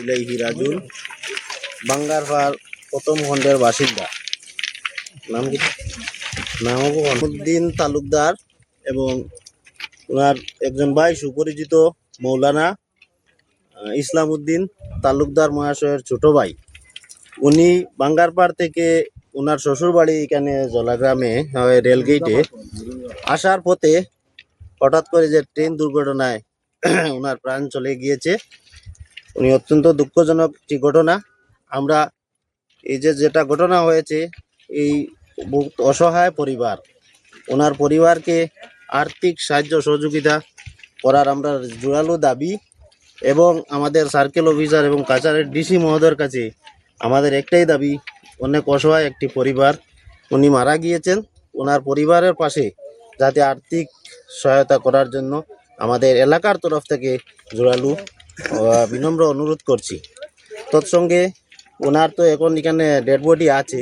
ইলাইহি রাজুল বাঙ্গারপাড় প্রথম খণ্ডের বাসিন্দা। নাম কি? নাম উদ্দিন তালুকদার এবং ওনার একজন ভাই সুপরিচিত মৌলানা ইসলাম উদ্দিন তালুকদার মহাশয়ের ছোট ভাই। উনি বাঙ্গারপাড় থেকে ওনার শ্বশুর বাড়ি এখানে জলাগ্রামে রেলগেটে আসার পথে হঠাৎ করে যে ট্রেন দুর্ঘটনায় ওনার প্রাণ চলে গিয়েছে। উনি অত্যন্ত দুঃখজনক একটি ঘটনা। আমরা এই যেটা ঘটনা হয়েছে, এই বহুত অসহায় পরিবার, ওনার পরিবারকে আর্থিক সাহায্য সহযোগিতা করার আমরা জোরালো দাবি এবং আমাদের সার্কেল অফিসার এবং কাছাড়ের ডিসি মহোদয়ের কাছে আমাদের একটাই দাবি, অনেক অসহায় একটি পরিবার, উনি মারা গিয়েছেন, ওনার পরিবারের পাশে যাতে আর্থিক সহায়তা করার জন্য আমাদের এলাকার তরফ থেকে জোরালো বিনম্র অনুরোধ করছি। তৎসঙ্গে ওনার তো এখন এখানে ডেড বডি আছে,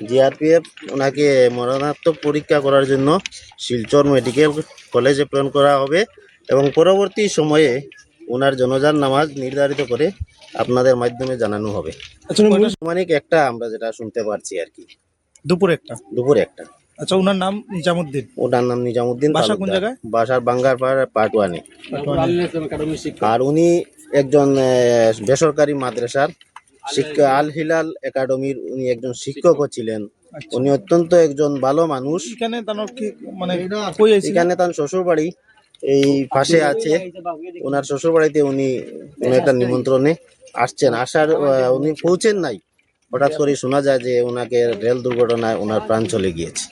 জিআরপিএফ ওনাকে মরণাত্মক পরীক্ষা করার জন্য শিলচর মেডিকেল কলেজে প্রেরণ করা হবে এবং পরবর্তী সময়ে ওনার জনাজার নামাজ নির্ধারিত করে আপনাদের মাধ্যমে জানানো হবে। আনুমানিক একটা আমরা যেটা শুনতে পারছি আর কি, দুপুরে একটা। আচ্ছা, ওনার নাম নিজামুদ্দিন? ওনার নাম নিজামুদ্দিন। বাসা কোন জায়গায়? বাসার বাঙ্গারপাড় পার্ট 1-এ। আর উনি একজন বেসরকারি মাদ্রাসার শিক্ষা আল হিলাল একাডেমির উনি একজন শিক্ষকও ছিলেন। উনি অত্যন্ত একজন ভালো মানুষ। এখানে তার শ্বশুর বাড়ি এই পাশে আছে, ওনার শ্বশুর বাড়িতে উনি একটা নিমন্ত্রণে আসছেন। উনি পৌঁছেন নাই, হঠাৎ করে শোনা যায় যে ওনাকে রেল দুর্ঘটনায় ওনার প্রাণ চলে গিয়েছে।